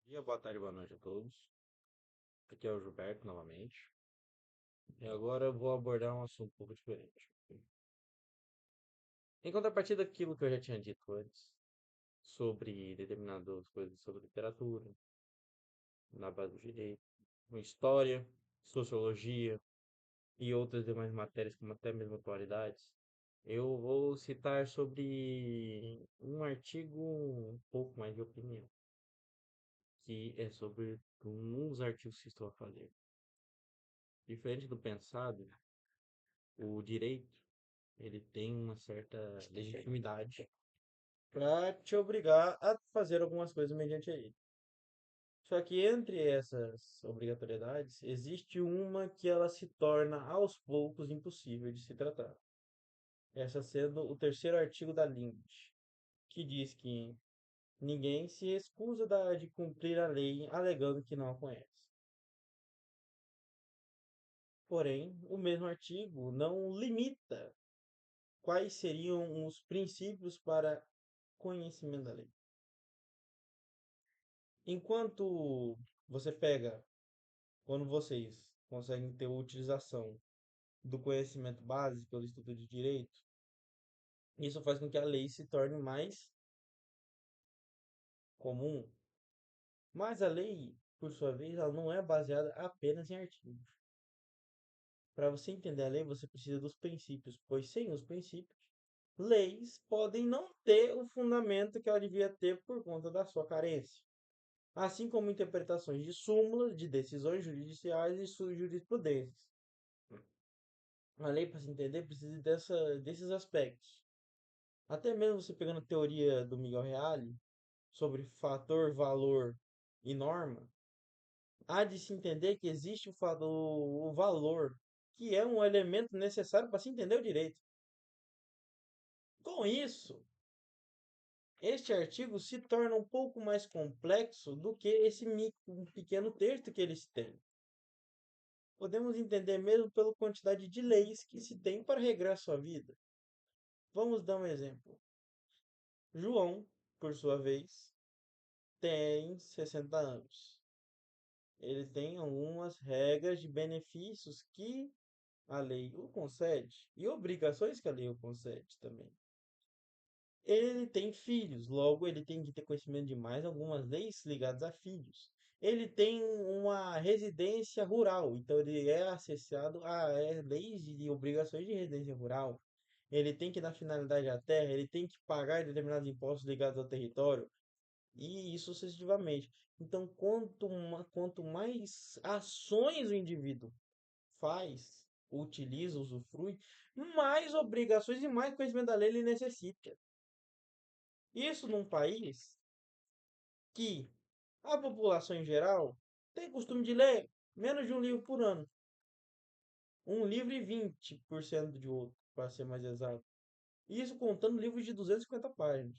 Dia, boa tarde, boa noite a todos. Aqui é o Gilberto novamente. E agora eu vou abordar um assunto um pouco diferente. Em contrapartida daquilo que eu já tinha dito antes, sobre determinadas coisas sobre literatura, na base do direito, história, sociologia e outras demais matérias, como até mesmo atualidades, eu vou citar sobre um artigo um pouco mais de opinião, que é sobre um dos artigos que estou a fazer. Diferente do pensado, o direito ele tem uma certa legitimidade para te obrigar a fazer algumas coisas mediante ele. Só que entre essas obrigatoriedades, existe uma que ela se torna aos poucos impossível de se tratar. Essa sendo o terceiro artigo da LINT, que diz que ninguém se excusa de cumprir a lei alegando que não a conhece. Porém, o mesmo artigo não limita quais seriam os princípios para conhecimento da lei. Enquanto você pega, quando vocês conseguem ter a utilização do conhecimento básico pelo estudo de direito, isso faz com que a lei se torne mais comum. Mas a lei, por sua vez, ela não é baseada apenas em artigos. Para você entender a lei, você precisa dos princípios, pois sem os princípios, leis podem não ter o fundamento que ela devia ter por conta da sua carência. Assim como interpretações de súmulas, de decisões judiciais e jurisprudências. A lei, para se entender, precisa desses aspectos. Até mesmo você pegando a teoria do Miguel Reale sobre fator, valor e norma, há de se entender que existe o valor, que é um elemento necessário para se entender o direito. Com isso, este artigo se torna um pouco mais complexo do que esse um pequeno texto que eles têm. Podemos entender mesmo pela quantidade de leis que se tem para regrar a sua vida. Vamos dar um exemplo. João, por sua vez, tem 60 anos. Ele tem algumas regras de benefícios que a lei o concede e obrigações que a lei o concede também. Ele tem filhos, logo ele tem que ter conhecimento de mais algumas leis ligadas a filhos. Ele tem uma residência rural, então ele é acessado a leis e obrigações de residência rural. Ele tem que dar finalidade à terra, ele tem que pagar determinados impostos ligados ao território e sucessivamente. Então, quanto mais ações o indivíduo faz, utiliza, usufrui, mais obrigações e mais conhecimento da lei ele necessita. Isso num país que a população em geral tem costume de ler menos de um livro por ano. Um livro e 20% de outro, para ser mais exato. Isso contando livros de 250 páginas.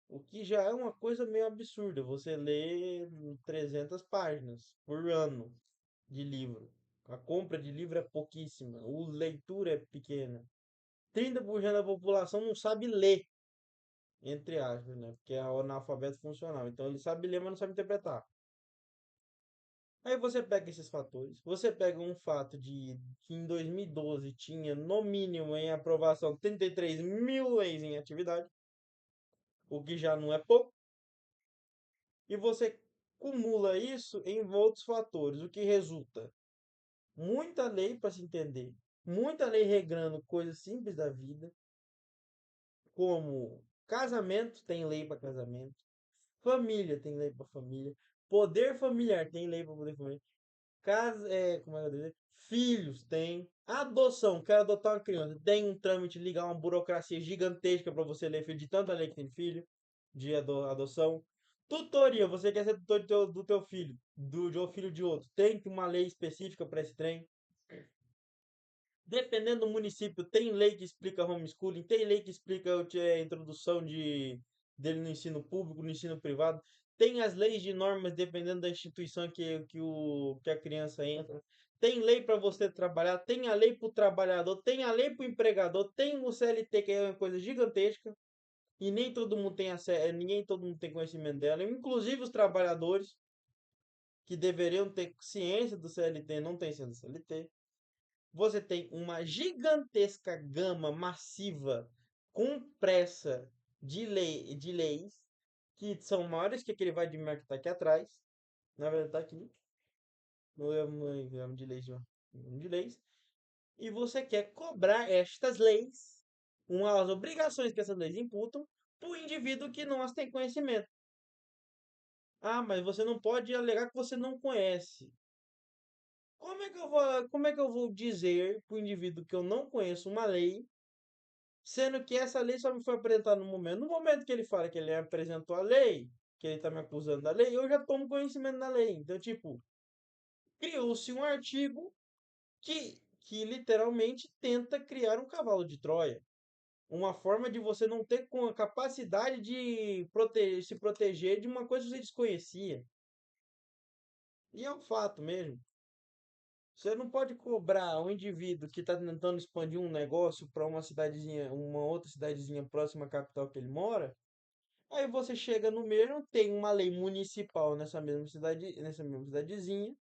O que já é uma coisa meio absurda. Você lê 300 páginas por ano de livro. A compra de livro é pouquíssima. A leitura é pequena. 30% da população não sabe ler, entre aspas, né? Porque é analfabeto funcional. Então ele sabe ler, mas não sabe interpretar. Aí você pega esses fatores. Você pega um fato de que em 2012 tinha, no mínimo, em aprovação, 33 mil leis em atividade. O que já não é pouco. E você cumula isso em outros fatores, o que resulta muita lei para se entender, muita lei regrando coisas simples da vida, como casamento tem lei para casamento, família tem lei para família, poder familiar tem lei para poder familiar, como é que eu dizer? Filhos tem, adoção, quer adotar uma criança, tem um trâmite legal, uma burocracia gigantesca para você ler filho de tanta lei que tem filho de adoção. Tutoria, você quer ser tutor do teu filho, de um filho de outro, tem uma lei específica para esse trem. Dependendo do município, tem lei que explica homeschooling, tem lei que explica a introdução dele no ensino público, no ensino privado. Tem as leis de normas dependendo da instituição que a criança entra. Tem lei para você trabalhar, tem a lei para o trabalhador, tem a lei para o empregador, tem o CLT, que é uma coisa gigantesca. e nem todo mundo tem acesso, ninguém todo mundo tem conhecimento dela, inclusive os trabalhadores que deveriam ter ciência do CLT não têm ciência do CLT. Você tem uma gigantesca gama massiva, compressa de leis que são maiores que aquele vai de merda que está aqui atrás. Na verdade, está aqui. Não é um de leis, de leis. E você quer cobrar estas leis, umas obrigações que essas leis imputam, para o indivíduo que não as tem conhecimento. Ah, mas você não pode alegar que você não conhece. Como é que eu vou dizer para o indivíduo que eu não conheço uma lei, sendo que essa lei só me foi apresentada no momento? No momento que ele fala que ele apresentou a lei, que ele está me acusando da lei, eu já tomo conhecimento da lei. Então, tipo, criou-se um artigo que literalmente tenta criar um cavalo de Troia. Uma forma de você não ter com a capacidade de se proteger de uma coisa que você desconhecia. E é um fato mesmo. Você não pode cobrar um indivíduo que está tentando expandir um negócio para uma cidadezinha, uma outra cidadezinha próxima à capital que ele mora. Aí você chega no mesmo, tem uma lei municipal nessa mesma cidadezinha,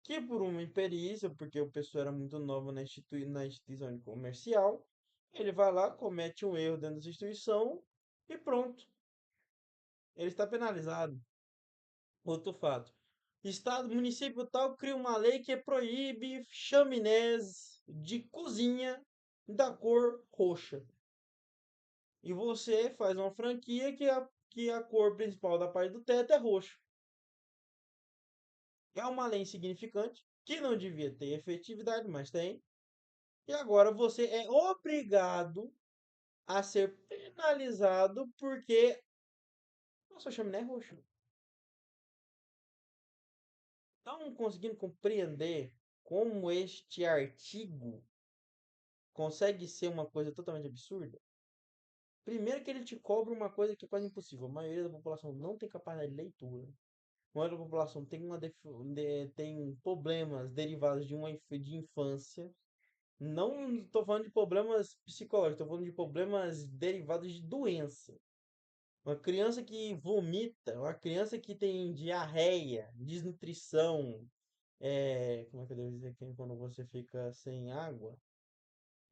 que por uma imperícia, porque o pessoa era muito nova na instituição comercial, ele vai lá, comete um erro dentro dessa instituição e pronto. Ele está penalizado. Outro fato. Estado, município tal cria uma lei que proíbe chaminés de cozinha da cor roxa. E você faz uma franquia que a cor principal da parte do teto é roxo. É uma lei insignificante que não devia ter efetividade, mas tem. E agora você é obrigado a ser penalizado porque a sua chaminé é roxa. Estão conseguindo compreender como este artigo consegue ser uma coisa totalmente absurda? Primeiro que ele te cobra uma coisa que é quase impossível. A maioria da população não tem capacidade de leitura. A maioria da população tem, tem problemas derivados de infância. Não estou falando de problemas psicológicos, estou falando de problemas derivados de doença. Uma criança que vomita, uma criança que tem diarreia, desnutrição, como é que eu devo dizer aqui quando você fica sem água?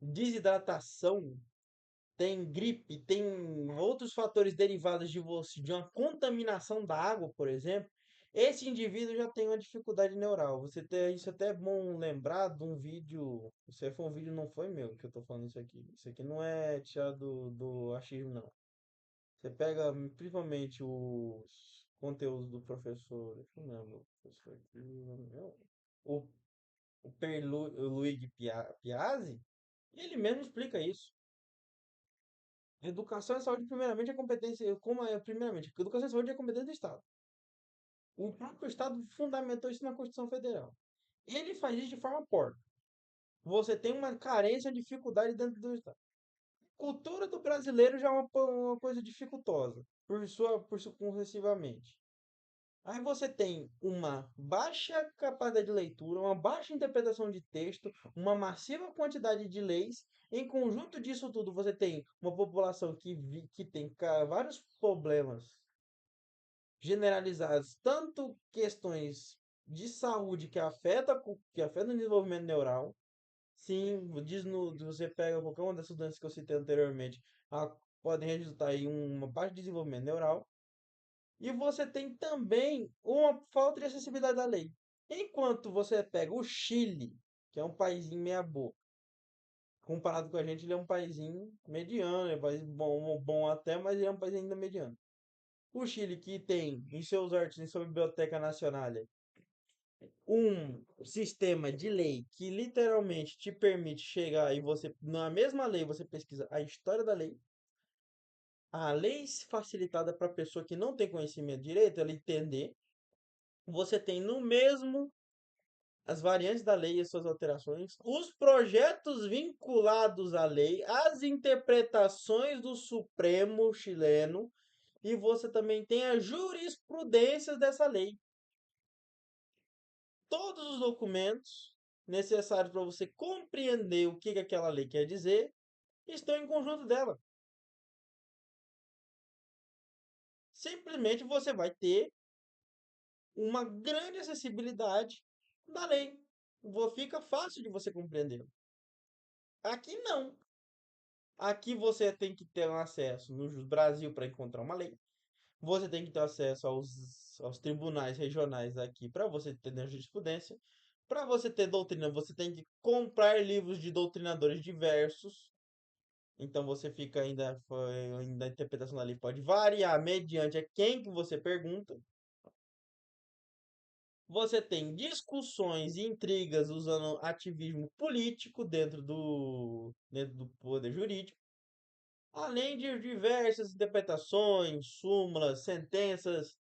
Desidratação, tem gripe, tem outros fatores derivados de você, de uma contaminação da água, por exemplo, esse indivíduo já tem uma dificuldade neural. Isso até é bom lembrar de um vídeo. Isso aí foi um vídeo, não foi meu que eu tô falando isso aqui. Isso aqui não é tirado do achismo, não. Você pega principalmente os conteúdos do professor. Deixa eu lembrar, o professor aqui, o, o Luigi Piazzi, ele mesmo explica isso. Educação e saúde, primeiramente, é competência. Como é, primeiramente, educação e saúde é competência do Estado. O próprio Estado fundamentou isso na Constituição Federal. Ele faz isso de forma porca. Você tem uma carência, dificuldade dentro do Estado. Cultura do brasileiro já é uma coisa dificultosa, por sua concessivamente. Aí você tem uma baixa capacidade de leitura, uma baixa interpretação de texto, uma massiva quantidade de leis. Em conjunto disso tudo, você tem uma população que tem vários problemas generalizados, tanto questões de saúde que afetam o desenvolvimento neural. Sim, você pega qualquer uma dessas doenças que eu citei anteriormente, podem resultar em uma baixa de desenvolvimento neural. E você tem também uma falta de acessibilidade da lei. Enquanto você pega o Chile, que é um paísinho meia boca, comparado com a gente, ele é um paísinho mediano, é um país bom, bom até, mas ele é um país ainda mediano. O Chile, que tem em seus artigos, em sua Biblioteca Nacional, um sistema de lei que literalmente te permite chegar e você, na mesma lei, você pesquisa a história da lei, a lei facilitada para a pessoa que não tem conhecimento direito, ela entender. Você tem no mesmo as variantes da lei e suas alterações, os projetos vinculados à lei, as interpretações do Supremo chileno e você também tem a jurisprudência dessa lei. Todos os documentos necessários para você compreender o que aquela lei quer dizer estão em conjunto dela. Simplesmente você vai ter uma grande acessibilidade da lei. Fica fácil de você compreender. Aqui não. Aqui você tem que ter um acesso no Brasil para encontrar uma lei. Você tem que ter acesso aos tribunais regionais aqui para você entender a jurisprudência. Para você ter doutrina, você tem que comprar livros de doutrinadores diversos. Então você fica ainda a interpretação da lei pode variar mediante a quem que você pergunta. Você tem discussões e intrigas usando ativismo político dentro do poder jurídico, além de diversas interpretações, súmulas, sentenças,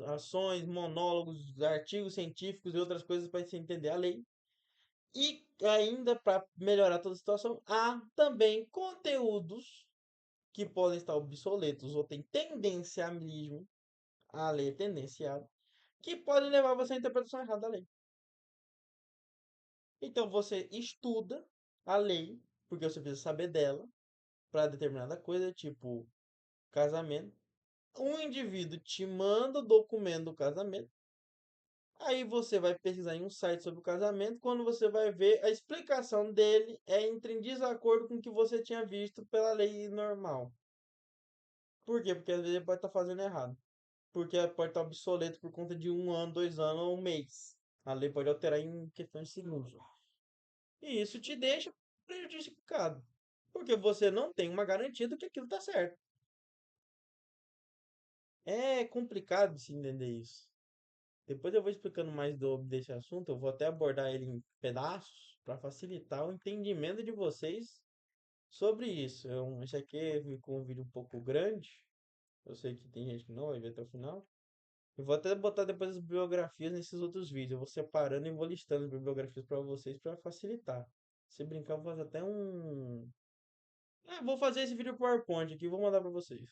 ações, monólogos, artigos científicos e outras coisas para se entender a lei. E ainda para melhorar toda a situação, há também conteúdos que podem estar obsoletos ou têm tendencialismo, a lei é tendencial, que podem levar você à interpretação errada da lei. Então você estuda a lei, porque você precisa saber dela, para determinada coisa, tipo casamento. Um indivíduo te manda o documento do casamento, aí você vai pesquisar em um site sobre o casamento, quando você vai ver a explicação dele entra em desacordo com o que você tinha visto pela lei normal. Por quê? Porque às vezes ele pode estar fazendo errado. Porque pode estar obsoleto por conta de um ano, 2 anos ou um mês. A lei pode alterar em questão de segundos. E isso te deixa prejudicado. Porque você não tem uma garantia do que aquilo está certo. É complicado de se entender isso. Depois eu vou explicando mais desse assunto. Eu vou até abordar ele em pedaços para facilitar o entendimento de vocês sobre isso. Esse aqui ficou um vídeo um pouco grande. Eu sei que tem gente que não vai ver até o final. Eu vou até botar depois as bibliografias nesses outros vídeos. Eu vou separando e vou listando as bibliografias para vocês para facilitar. Se brincar, eu vou fazer até um. Vou fazer esse vídeo PowerPoint aqui e vou mandar para vocês.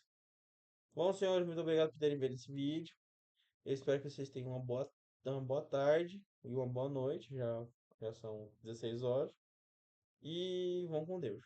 Bom, senhores, muito obrigado por terem visto esse vídeo. Eu espero que vocês tenham uma boa tarde e uma boa noite. Já são 16 horas. E vão com Deus.